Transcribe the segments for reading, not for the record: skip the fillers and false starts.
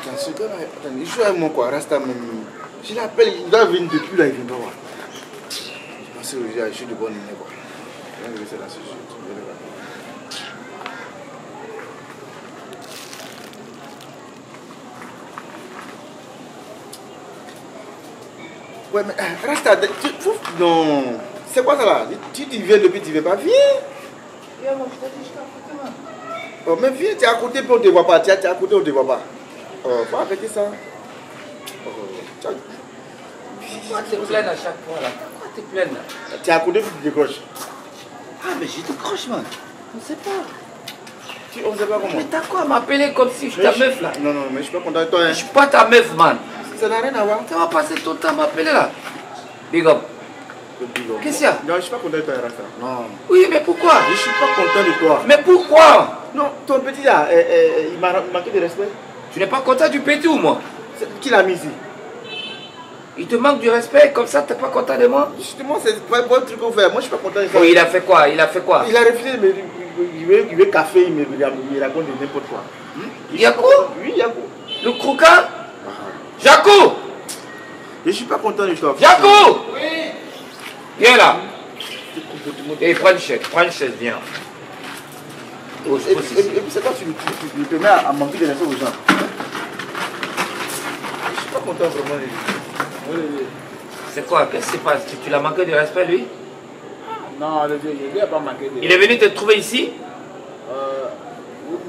Attends, ce gars-là, attends, il joue avec moi quoi, Rasta même. Je l'appelle, il doit venir depuis là, il vient pas voir. Je pense que je suis de bonne humeur quoi. Je vais laisser là, c'est sûr. Ouais, mais Rasta, non. C'est quoi ça là? Tu viens depuis, tu ne viens pas, viens. Viens, moi, je t'ai dit, je suis à côté, man. Oh, mais viens, tu es à côté, puis on ne te voit pas. Tu es à côté, on ne te voit pas. Oh, faut arrêter ça. Oh, Pourquoi tu te plains à chaque fois là? Pourquoi tu te plains là? tu es à côté, puis tu décroches. Ah, mais je décroche, man. On ne sait pas. On ne sait pas comment. Mais t'as quoi à m'appeler comme si je suis ta meuf là? Non, non, mais je suis pas content de toi. Hein. Je suis pas ta meuf, man. Ça n'a rien à voir. Tu vas passer ton temps à m'appeler là. Big up. Qu'est-ce qu'il y a? Non, je suis pas content de toi, Rasta. Non. Oui, mais pourquoi? Je suis pas content de toi. Mais pourquoi? Non, ton petit là, il m'a manqué de respect. Tu n'es pas content du petit ou moi? Qui l'a mis ici? Il te manque du respect, comme ça, tu n'es pas content de moi? Justement, c'est pas un bon truc qu'on fait. Moi, je suis pas content de ça. Oui, il a fait quoi? Il a fait quoi? Il a refusé, mais il veut café, il me raconte n'importe quoi. Yakou? Oui, Yakou. Le croquant? Jaco! Je suis pas content de toi. Jaco! Oui. Viens là. Et prends une chaise, viens. Oh, et puis c'est toi, tu te mets à manquer de respect aux gens. Je suis pas content vraiment. C'est quoi? Qu'est-ce qui se passe? Tu l'as manqué de respect, lui? Non, je ne lui ai pas manqué de respect. Il est venu te trouver ici?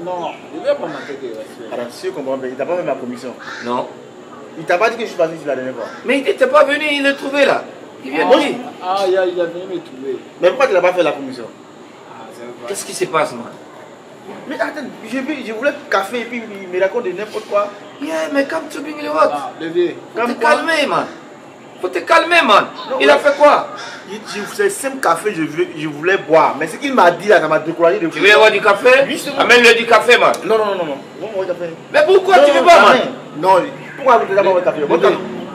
Non, je ne lui ai pas manqué de respect. Alors, si je comprends bien, il t'a pas fait ma commission. Non. Il t'a pas dit que je suis passé ici la dernière fois. Mais il n'était pas venu, il l'a trouvé là. Il vient de lui. Ah, il est venu me trouver. Mais pourquoi tu n'as pas fait la commission? Ah, c'est vrai. Qu'est-ce qui se passe, man? Mais attends, je voulais café et puis il me raconte de n'importe quoi. Yeah, mais come to Big Hot. Ah, levier. Faut te calmer, man. Faut te calmer, man. Il a fait quoi? C'est simple café, je voulais boire. Mais ce qu'il m'a dit là, ça m'a découragé de. Tu veux avoir du café? Amène-le du café, man. Non, non, non, non. Bon, café. Mais pourquoi tu veux pas, man? Non, pourquoi vous n'avez pas café?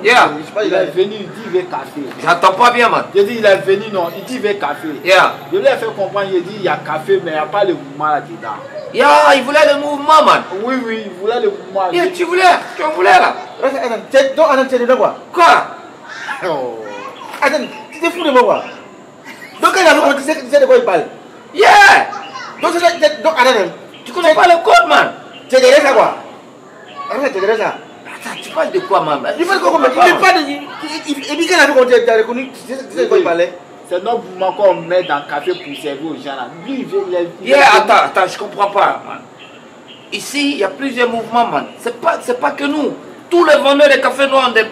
Yeah. Il est venu, il dit il veut café. J'entends pas bien, man. Je dis il est venu, non, il dit il veut café. Yeah. Je lui ai fait comprendre, il dit il y a café, mais il n'y a pas le mouvement là-dedans. Yeah, il voulait le mouvement, man. Oui, oui, il voulait le mouvement. Yeah, tu en voulais là. Donc, Adam, tu es dedans quoi? Quoi? Oh. Adam, tu t'es fou de moi quoi? Donc, quand il a vu, tu sais de quoi il parle? Yeah. Donc, Adam, Tu connais pas le code, man? tu es derrière ça quoi? Arrête, tu es derrière ça. Attends, tu parles de quoi, man? Il parle quoi? Il parle de. Et puis, quand il a vu, tu as reconnu, tu sais de quoi il parlait? C'est notre mouvement qu'on met dans le café pour servir aux gens là. Lui, il vient, Yeah, attends, je comprends pas, man. Ici, il y a plusieurs mouvements, man. C'est pas que nous. Tous les vendeurs de café noirs ont des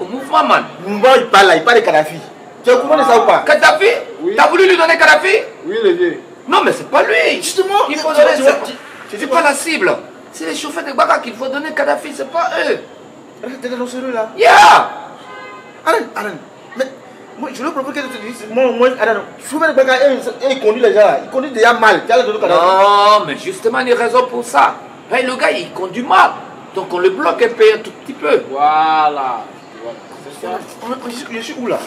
mouvements, man. Mouvement, il parle là, il parle de Kadhafi. Tu es au courant de ça ou pas? Kadhafi? Oui. T'as voulu lui donner Kadhafi? Oui, le vieux. Non, mais c'est pas lui. Justement, Il faut donner. C'est pas la cible. C'est les chauffeurs de Baka qu'il faut donner Kadhafi, c'est pas eux. T'es dans sérieux là? Yeah! Alan, mais moi je veux provoquer que tu dises, moi, Alan, chauffeur de Baka, il conduit les gens là, il conduit déjà mal. Non, mais justement, il y a raison pour ça. Hey, le gars, il conduit mal. Donc on le bloque et paye un tout petit peu. Voilà. C'est ça. Je suis où là?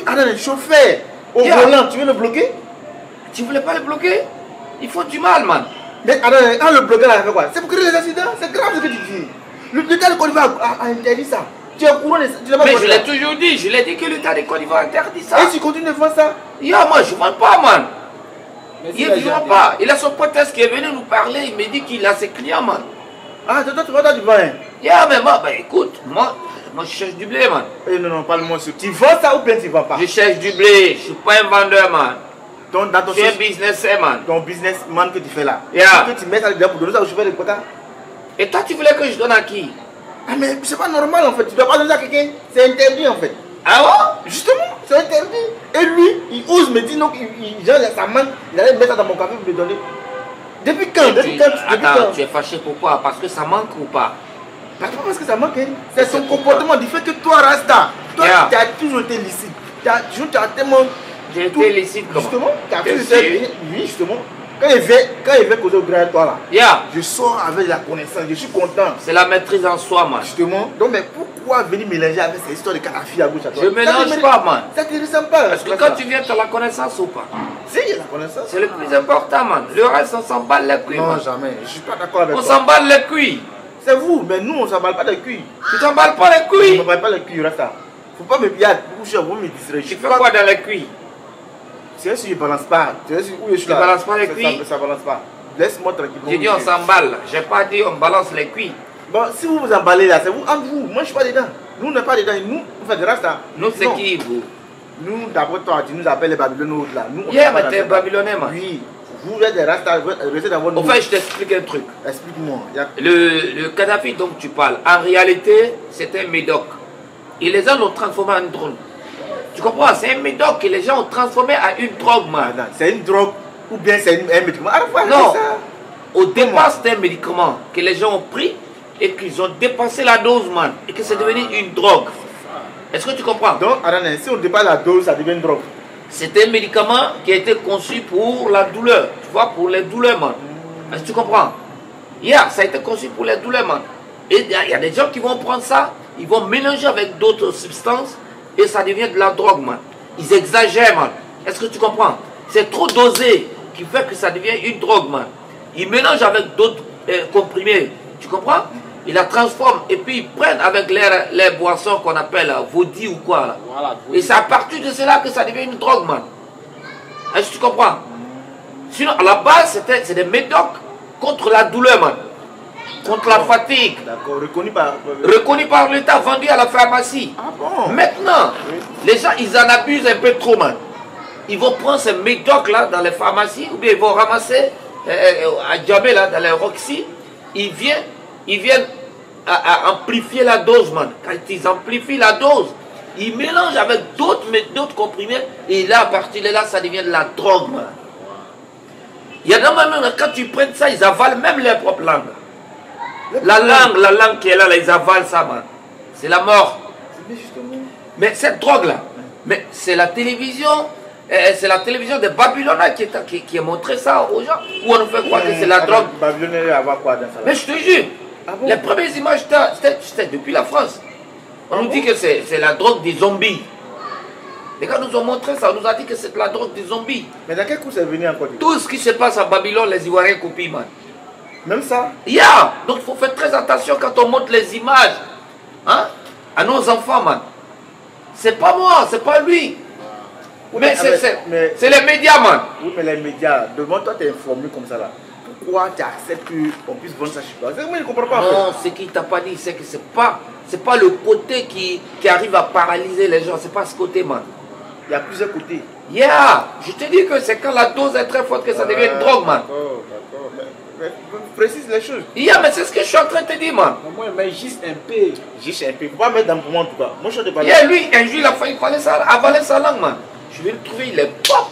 Alan, le chauffeur au volant, tu veux le bloquer? Tu voulais pas le bloquer? Il faut du mal, man. Mais Alan, quand le bloquer là, il fait quoi? C'est pour créer des accidents? C'est grave ce que tu dis. L'État de Côte d'Ivoire a interdit ça. Tu es au courant de ça? Mais je l'ai toujours dit, je l'ai dit que l'État de Côte d'Ivoire interdit ça. Et tu continues de faire ça? Yeah, moi je ne vends pas, man. Il ne vend pas. pas. Il a son pote qui est venu nous parler, il me dit qu'il a ses clients, man. Ah, toi tu vas dans du vin? Yeah, mais moi, bah écoute, moi je cherche du blé, man. Eh non, parle-moi sur. Tu vends ça ou bien tu ne vends pas? Je cherche du blé, je ne suis pas un vendeur, man. Dans ton Je suis un businessman. Ton businessman que tu fais là. Yeah. Que tu mets ça dedans pour donner ça au chauffeur de Kota. Et toi, tu voulais que je donne à qui? Ah mais c'est pas normal en fait, tu dois pas donner ça à quelqu'un, c'est interdit en fait. Ah ouais? Justement, c'est interdit. Et lui, il ose me dire non, genre sa main, il allait mettre ça dans mon café pour me donner. Depuis quand? Attends, tu es fâché pourquoi? Parce que ça manque ou pas? Pas parce que ça manque, hein. C'est son comportement, du fait que toi Rasta, toi tu as toujours été licite. Tu as tellement... J'ai été licite comment? Justement, tu as toujours été... Oui, justement. Quand il veut causer au grand toi là, yeah. Je sors avec la connaissance, je suis content. C'est la maîtrise en soi, man. Justement, donc mais pourquoi venir mélanger avec ces histoires de Kadhafi à gauche à droite? Je mélange pas, man. Ça te ressemble pas. Parce que quand tu viens, tu as la connaissance ou pas? Si, il y a la connaissance. C'est le plus important, man. Le reste, on s'en bat les couilles. Non, man. jamais. Je suis pas d'accord avec On toi. s'en bat les couilles. C'est vous, mais nous, on ne s'emballe pas les cuits. Tu t'emballes pas les On ne couilles. s'emballe pas les cuits, Rasta. Faut pas me piller, vous me distraire. Tu fais quoi dans les cuits? C'est si je balance pas. C'est si où je suis Tu là. balances pas les cuits? Ça balance pas. Laisse-moi tranquillement. J'ai dit on s'emballe. J'ai pas dit on balance les cuits. Bon, si vous vous emballez là, c'est vous entre vous. Moi, je suis pas dedans. Nous, on n'est pas dedans. Nous, on fait des Rasta. Nous, c'est Non. qui, vous? Nous, d'abord, toi, tu nous appelles les Babyloniens là. Nous, on Yeah, est pas mais dans t'es cette- babylonais, man. Oui. Vous êtes des Rasta, restez dans votre. Au fait, je t'explique un truc. Explique-moi. Il y a- Le Kadhafi dont tu parles, en réalité, c'était un médoc. Et les gens l'ont transformé en drone. Tu comprends? C'est un médoc que les gens ont transformé en une drogue, man. Attends, c'est une drogue ou bien c'est un médicament. À la fois, Non. c'est ça. Au départ, c'était un médicament que les gens ont pris et qu'ils ont dépassé la dose, man. Et que c'est devenu une drogue. Est-ce que tu comprends? Donc, Arana, si on dépasse la dose, ça devient une drogue. C'était un médicament qui a été conçu pour la douleur. Tu vois, pour les douleurs, man. Est-ce que tu comprends? Yeah, ça a été conçu pour les douleurs, man. Et il y a des gens qui vont prendre ça, ils vont mélanger avec d'autres substances et ça devient de la drogue, man. Ils exagèrent, man. Est-ce que tu comprends? C'est trop dosé qui fait que ça devient une drogue, man. Ils mélangent avec d'autres comprimés. Tu comprends? Ils la transforment et puis ils prennent avec les boissons qu'on appelle Vodi ou quoi. Là. Voilà. Et c'est à partir de cela que ça devient une drogue, man. Est-ce que tu comprends? Sinon, à la base, c'est des médocs contre la douleur, man. Contre la fatigue. D'accord, reconnu par. Reconnu par l'État, vendu à la pharmacie. Ah bon? Maintenant, Oui. les gens, ils en abusent un peu trop, man. Ils vont prendre ces médocs-là dans les pharmacies, ou bien ils vont ramasser à Djabé, là, dans les Roxy. Ils viennent à amplifier la dose, man. Quand ils amplifient la dose, ils mélangent avec d'autres comprimés, et là, à partir de là, ça devient de la drogue, man. Il y a des moments, quand tu prends ça, ils avalent même leur propre langue. La langue qui est là, ils avalent ça, man. C'est la mort. Mais justement. Mais cette drogue-là, mais c'est la télévision, c'est la télévision de Babylone qui a montré ça aux gens. Ou on nous fait croire que c'est la drogue. Babylone va avoir quoi dans ça? Mais je te jure, Ah bon? les premières images, c'était depuis la France. On nous dit que c'est la drogue des zombies. Les gars nous ont montré ça, on nous a dit que c'est la drogue des zombies. Mais dans quel coup c'est venu encore? Tout ce qui se passe à Babylone, les Ivoiriens copient, man. Même ça? Yeah! Donc il faut faire très attention quand on montre les images, hein, à nos enfants, man. C'est pas moi, c'est pas lui. Mais c'est les médias, man. Oui, mais les médias, devant toi, tu es informé comme ça là. Pourquoi tu acceptes qu'on puisse vendre ça chez toi? Moi, je ne comprends pas. Non, ce qu'il t'a pas dit, c'est que c'est pas le côté qui arrive à paralyser les gens, c'est pas ce côté, man. Il y a plusieurs côtés. Yeah! Je te dis que c'est quand la dose est très forte que ça devient une drogue, man. D'accord, d'accord. Mais précise les choses. Yeah, mais c'est ce que je suis en train de te dire, man. Moi, mais juste un peu. Juste un peu. Faut pas mettre dans pour moi en tout cas. Moi, je te parle. Yeah, lui, un jour, il fallait ça, avaler sa langue, man. Je vais le trouver, il est pop.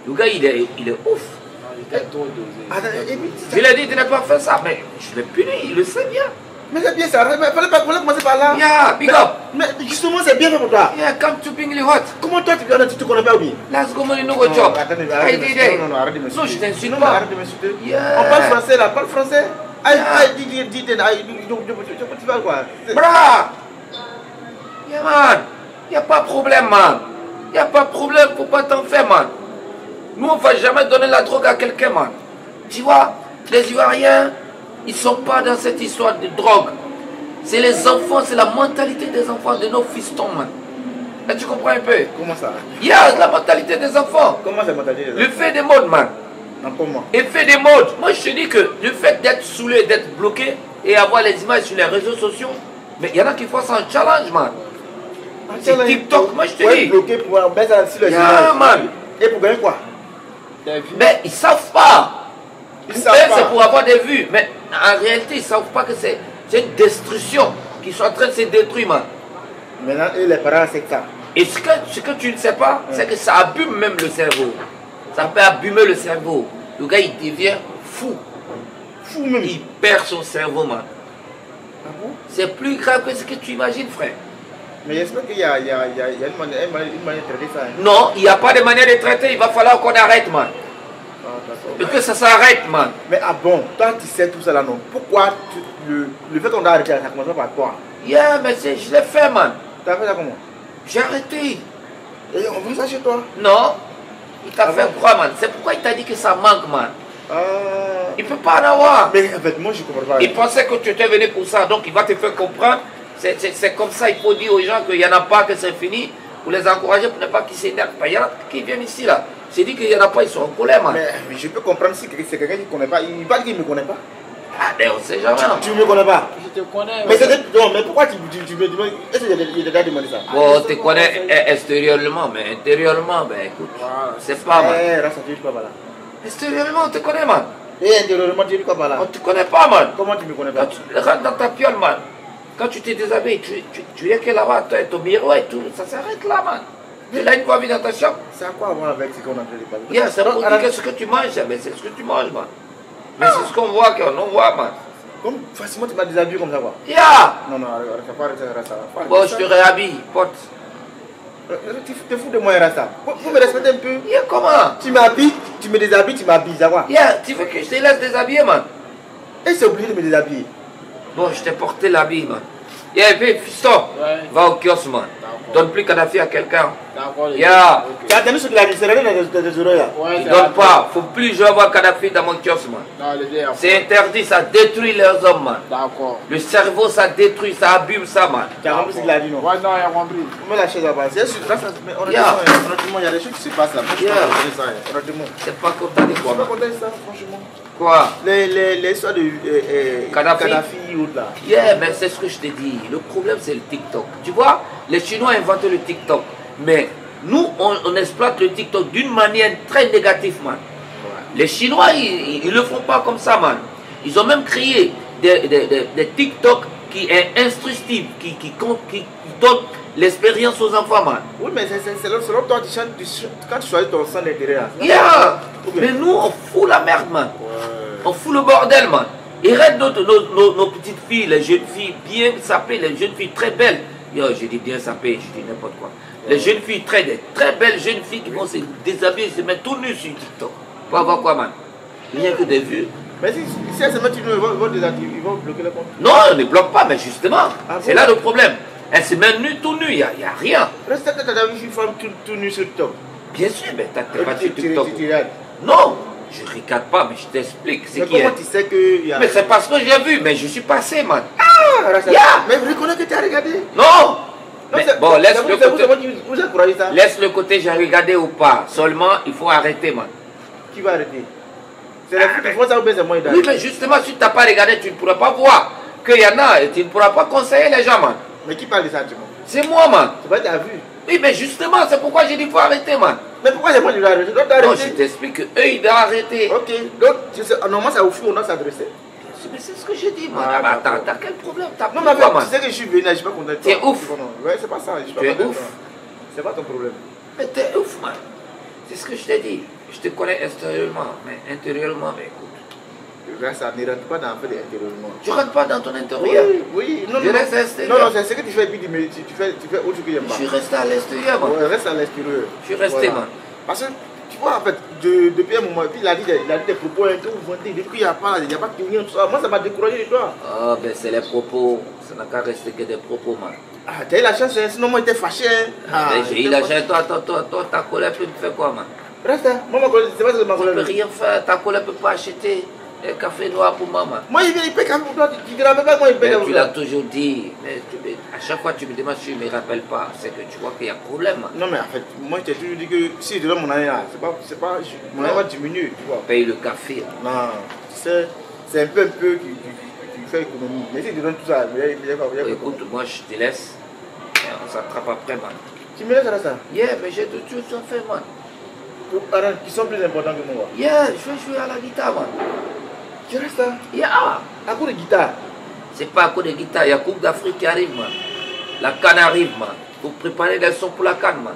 Le gars, il est ouf. Il était trop dosé. Attends, et puis, Je lui ai dit de ne pas faire ça, mais je l'ai puni, il le sait bien. mais c'est bien ça. Mais il fallait commencer par là. Yeah, big up. Mais justement, c'est bien fait pour toi. Yeah, come to Bingley Hot. Comment toi, tu te connais pas ou bien? Let's go, money, no go job. Attendez, I arrête de did m'insulter. it. Non, arrête de m'insulter. Non, je t'insulte Non, pas. arrête de m'insulter. Yeah. On parle français là, parle français. Aïe, Yeah. aïe, dis, tu parles quoi? Bra! Yeah, man. Y a pas de problème, man. Y a pas de problème, faut pas t'en faire, man. Nous, on va jamais donner la drogue à quelqu'un, man. Tu vois, les Ivoiriens, ils sont pas dans cette histoire de drogue. C'est les enfants, c'est la mentalité des enfants, de nos fistons, man. Là, tu comprends un peu? Comment ça? Y a la mentalité des enfants. Comment ça mentalité? Le fait des modes, man. Non, comment? Effet des modes. Moi, je te dis que le fait d'être saoulé, d'être bloqué et avoir les images sur les réseaux sociaux, mais il y en a qui font ça en challenge, man. C'est TikTok, moi, je te dis. Bloqué pour mettre ça sur les Yeah, images. man. Et pour gagner quoi? Mais ils savent pas. Ils Eux, savent c'est pas. pour avoir des vues. Mais en réalité, ils savent pas que c'est une destruction qui sont en train de se détruire, man. Maintenant, eux, les parents, c'est ça. Et ce que tu ne sais pas, c'est que ça abîme même le cerveau. Ça peut abîmer le cerveau. Le gars, il devient fou. Fou même. Il perd son cerveau, man. Ah bon? C'est plus grave que ce que tu imagines, frère. Mais j'espère qu'il y a une manière de traiter ça. Hein. Non, il n'y a pas de manière de traiter. Il va falloir qu'on arrête, man. Ah, d'accord. Et que ça s'arrête, man. Mais ah bon, toi, tu sais tout ça là, non? Pourquoi le fait qu'on a arrêté, ça commence pas par toi? Yeah, mais je l'ai fait, man. Tu as fait ça comment? J'ai arrêté. Et on fait ça chez toi? Non. Il t'a Ah fait bon? croire, man. C'est pourquoi il t'a dit que ça manque, man. Ah. Il ne peut pas en avoir. Mais en fait, moi je comprends pas. Il pensait que tu étais venu pour ça, donc il va te faire comprendre. C'est comme ça, il faut dire aux gens qu'il n'y en a pas, que c'est fini, pour les encourager, pour ne pas qu'ils s'énervent. Il y en a qui viennent ici là. C'est dit qu'il n'y en a pas, ils sont en colère, man. Mais je peux comprendre si c'est quelqu'un qui ne connaît pas. Il parle qu'il ne me connaît pas. Ah, mais on sait jamais. Tu ne me connais pas. Je te connais. Mais, non, mais pourquoi tu me demandes? Est-ce qu'il y a déjà demandé ça? Bon, tu connais extérieurement, mais intérieurement, ben écoute, c'est pas mal. Eh, Rasta, tu dis quoi par là? Extérieurement, on te connaît, man. Et intérieurement, tu dis quoi par là? On te connaît pas, man. Comment tu me connais Quand pas? tu rentres dans ta piole, man, quand tu te déshabilles, tu viens que là-bas, tu as ton miroir et tout, ça s'arrête là, man. Tu l'as une fois vu dans ta chambre. C'est à quoi avoir avec ce qu'on a fait de parler? Yeah, c'est pour dire que ce que tu manges, mais c'est ce que tu manges, man. Mais c'est ce qu'on voit, qu'on voit, man. Comme facilement tu m'as déshabillé comme ça, quoi. Yeah. Non, ça pas arrêter Rasta. Bon, je te réhabille, pote. Tu te fous de moi, Rasta. Faut me respecter un peu. Yeah, comment? Tu m'habilles, tu me déshabilles, tu m'habilles, ça va? Yeah, tu veux que je te laisse déshabiller, man? Et c'est obligé de me déshabiller. Bon, je t'ai porté l'habit, man. Yeah, puis, fiston, Ouais. va au kiosque, man. D'accord. Donne plus Kadhafi à quelqu'un. D'accord. Yeah. Tu as entendu ce qu'il a dit? C'est rien dans tes oreilles là. Ouais, Il donne pas. Faut plus je vois Kadhafi dans mon kiosque, man. Non, les deux. C'est interdit, ça détruit leurs hommes, man. D'accord. Le cerveau, ça détruit, ça abîme ça, man. Tu as compris ce qu'il a dit, non? Ouais, non, il a compris. Mets la chaise là-bas. C'est sûr, mais honnêtement, il y a des choses qui se passent là. Moi, je suis pas content de ça, honnêtement. C'est pas comme t'as dit Je suis quoi, pas man. content de ça, franchement. Quoi? Les histoires de Kadhafi ou là. Yeah, mais c'est ce que je te dis. Le problème, c'est le TikTok. Tu vois, les Chinois ont inventé le TikTok. Mais nous, on exploite le TikTok d'une manière très négative, man. Les Chinois, ils le font pas comme ça, man. Ils ont même créé des TikTok qui est instructif, qui donne l'expérience aux enfants, man. Oui, mais c'est selon toi, quand tu choisis ton centre d'intérêt. Yeah. Mais nous, on fout la merde, man. On fout le bordel, man. Et reste nos petites filles, les jeunes filles bien sapées, les jeunes filles très belles. Yo, je dis bien sapées, je dis n'importe quoi. Les jeunes filles, très belles jeunes filles qui vont se déshabiller, se mettre tout nues sur TikTok. Pour avoir quoi, man? Rien que des vues. Mais si elles se mettent une, ils vont désactiver, ils vont bloquer le compte. Non, on ne bloque pas, mais justement, c'est bon? là le problème. Elles se mettent nues, tout nues, il n'y a rien. Reste que tu as vu une femme tout nue sur TikTok. Bien sûr, mais t'es pas sur Tu TikTok. regardes. Non, je ne regarde pas, mais je t'explique. C'est Mais qui est. comment tu sais qu'il y a. Mais c'est parce que j'ai vu, mais je suis passé, man. Ah, Rasta, Yeah. mais reconnais que tu as regardé. Non. Mais bon, laisse le côté. Vous encouragez ça. Laisse le côté, j'ai regardé ou pas. Seulement, il faut arrêter, man. Qui va arrêter? C'est les filles qui font ça ou bien c'est moi qui Oui, mais justement, si tu n'as pas regardé, tu ne pourras pas voir qu'il y en a et tu ne pourras pas conseiller les gens, man. Mais qui parle de ça, tu vois? C'est moi, man. C'est pas ta vue. Oui, mais justement, c'est pourquoi j'ai dit qu'il faut arrêter, man. Mais pourquoi c'est moi qui dois arrêter? Donc, Non, je arrêter. t'explique qu'eux, ils doivent arrêter. Ok, donc normalement c'est au fou, on doit s'adresser. Mais c'est ce que j'ai dit, man. Ah, Ah, bah, d'accord. t'as quel problème? T'as Non, pris mais quoi, man? tu sais que je suis venu, je suis pas content de toi. Tu es ouf. Ouais, c'est pas ça. Je suis pas Tu es content de ouf. toi. C'est pas ton problème. Mais t'es ouf, man. C'est ce que je t'ai dit. Je te connais extérieurement, mais intérieurement, mais écoute. Ça ne rentre pas dans le fait intérieurement. Tu rentres pas dans ton intérieur. Oui, non, Je non. reste à l'extérieur. Non, c'est ce que tu fais, puis tu fais autre chose que j'aime Je pas. suis resté à l'extérieur, man. Ouais, reste à l'extérieur. Je suis resté, Voilà. man. Parce que, tu vois, en fait, depuis un moment, puis il a dit des propos un peu vantés, depuis qu'il n'y a pas de client, tout ça. Moi, ça m'a découragé de toi. Ah, ben c'est les propos. Ça n'a qu'à rester que des propos, man. Ah, t'as eu la chance, hein, sinon moi, j'étais fâché. Hein. Ah, Mais j'ai eu la chance. Toi, ta colère peut me faire quoi, man? Reste, hein. Moi, ma collègue, c'est pas ce que ma Tu peux collègue. rien faire. Ta colère peut pas acheter un café noir pour maman. Moi, il paye quand même pour toi. Tu ne te rappelles pas comment il paye Mais pour tu toi. l'as toujours dit. Mais à chaque fois que tu me demandes si je ne me rappelle pas, c'est que tu vois qu'il y a problème, man. Non, mais en fait, moi, je t'ai toujours dit que si je te donne mon année là, mon année va diminuer, tu vois. Paye le café. Là. Non, c'est un peu qui fait économie. Mais si tu donnes tout ça, il y a pas. Écoute, moi je te laisse. Et on s'attrape après, man. Tu me laisses à ça? Yeah, mais j'ai d'autres choses à faire, man. Pour parents qui sont plus importants que moi. Yeah, je vais jouer à la guitare, man. Tu restes là? Yeah. À cause de guitare. C'est pas à cause de guitare, il y a Coupe d'Afrique qui arrive, man. La canne arrive, man. Faut préparer des sons pour la canne, man.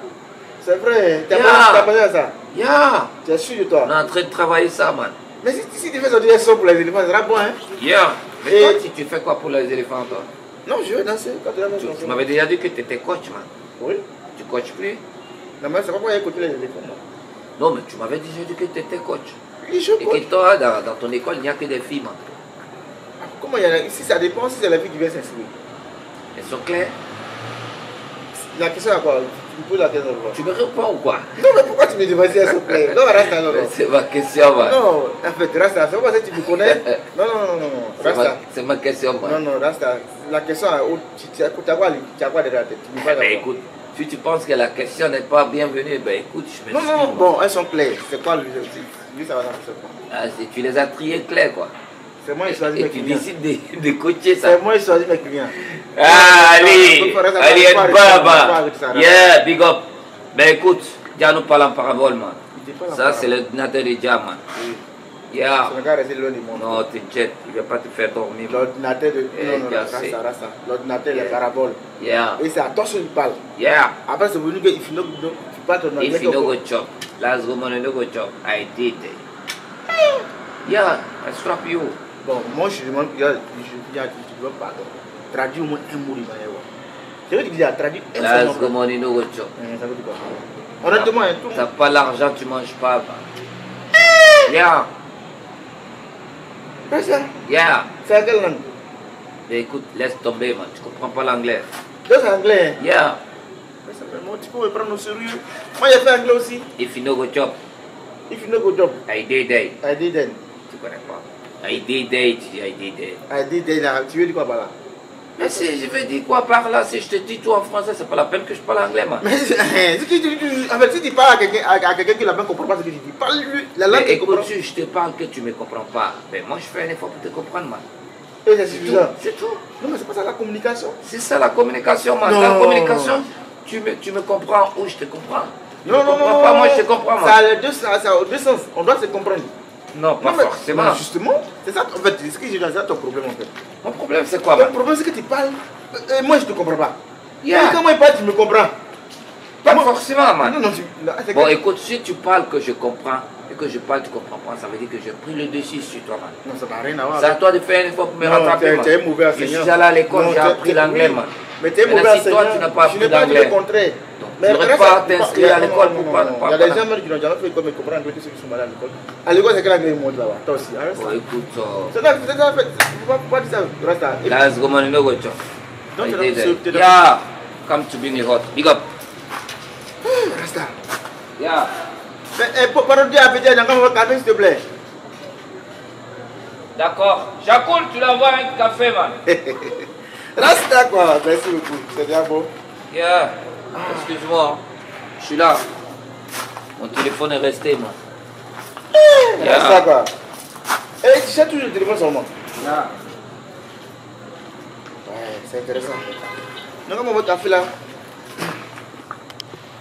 C'est vrai, tu Yeah. as pensé à ça? Yeah. Tu es sûr de toi? On est en train de travailler ça, man. Mais si tu fais sortir des sons pour les éléphants, ça sera bon, hein? Yeah. Mais Et- toi, si tu fais quoi pour les éléphants, toi? Non, je veux danser. Quand tu vas danser. Tu m'avais déjà dit que tu étais coach, man. Oui. Tu coaches plus? Non, mais c'est pas pourquoi il y a côté les éléphants. moi. Non, mais tu m'avais déjà dit que tu étais coach. Oui, je Et coach. que toi, dans ton école, il n'y a que des filles, man. Comment il y en a? Ici, ça dépend si c'est la fille qui vient s'inscrire. Elles sont claires? La question à quoi? me poses la question. Tu me réponds ou quoi? Non, mais pourquoi tu me demandes s'il te plaît? Non, Rasta, non. C'est ma question, man. Non, en fait, Rasta, c'est pas parce que tu me connais. Non, Rasta. C'est ma question, man. Non, Rasta, la question, tu as quoi derrière la tête? Ben écoute, si tu penses que la question n'est pas bienvenue, ben écoute, je me suis. Non, bon, elles sont claires. C'est quoi lui, ça va dans ce point. Ah, tu les as triées claires, quoi. C'est moi qui choisis Et mes tu clients. décides de coacher ça. C'est moi qui choisis mes clients. Ah, allez, Baba. Yeah, big up. Ben écoute, Dia nous parle en parabole, man. Ça, c'est l'ordinateur de Dia, man. Yeah. C'est le gars resté loin du monde. Non, t'inquiète, il ne va pas te faire dormir. L'ordinateur de. Non, Rasta. L'ordinateur, les paraboles. Yeah. Et c'est à toi que il parle. Yeah. Après, c'est venu que if you parles ton anglais. If you know go chop, last woman no go chop, I did it. Yeah, I strap you. Bon, moi je demande, je veux pardon. Traduis au moins un mot du Manéwa. C'est vrai que tu dis, traduis un seul Last mot. woman no go chop. Ça veut dire quoi? Honnêtement, tout. T'as pas l'argent, tu manges pas. Yeah. C'est ça? Yeah. C'est à quelle langue? Mais écoute, laisse tomber, man. Tu comprends pas l'anglais. C'est anglais. Yeah. Moi, tu peux me prendre au sérieux. Moi, j'ai fait anglais aussi. If you no go chop, If you know go job, I did it. I didn't. Tu connais pas. I did it, I did it. I didn't. Tu veux dire quoi par là? Mais si je vais dire quoi par là, si je te dis tout en français, c'est pas la peine que je parle anglais, man. Mais en fait, si tu parles à quelqu'un qui ne comprend pas ce que tu dis, parle-lui la langue Mais qu'il écoute, comprend. si je te parle que tu me comprends pas, ben moi je fais un effort pour te comprendre, man. Et c'est suffisant. C'est tout. Non, mais c'est pas ça la communication. C'est ça la communication, man. Non. La communication, tu me comprends ou je te comprends. Tu me Non, comprends pas, moi je te comprends, Ça man. a les deux, ça a deux sens. On doit se comprendre. Non, pas Non, mais- forcément. non, justement, c'est ça, en fait, ce que j'ai dit, c'est ça ton problème en fait. Mon problème, c'est quoi, Ton man? problème, c'est que tu parles, et moi je te comprends pas. Yeah. Et quand moi il parle, tu me comprends. Pas Moi- forcément, man. Non, c'est Bon, que- écoute, si tu parles que je comprends et que je parle, tu comprends pas, ça veut dire que j'ai pris le dessus sur toi, man. Non, ça n'a rien à voir. C'est à toi de faire un effort pour me Non, rattraper, t'es un man. mauvais Je enseignant. suis allé à l'école, Non, j'ai appris l'anglais, oui. man. Mais t'es un Maintenant, mauvais si toi, enseignant. tu n'as pas Je appris n'ai pas dit l'anglais, le contraire. tu n'aurais pas t'inscrire à l'école pour pas. Il y a des gens même qui n'ont jamais fait l'école, mais comprennent anglais, ceux qui sont malades à l'école. À l'école, c'est quel anglais ils montent là-bas? Toi aussi, arrête ça. Bon, écoute, C'est ça, en fait. Pourquoi dire ça? Reste là. Et puis- last woman no go chop. Non, I t'es did dans- it. t'es dans- Yeah, come to Bini Hot. Big up. Reste là. Yeah. Mais, pardon, dis à Pédia, il y a encore un café, s'il te plaît. D'accord. Jacoul, tu l'envoies un café, man. Reste là, quoi. Merci beaucoup. C'est bien beau. Yeah. Excuse-moi. Je suis là. Mon téléphone est resté, man. Reste là, quoi. Et tu cherches toujours le téléphone sur moi. Yeah. Ouais, c'est intéressant. Donc, comment votre café là?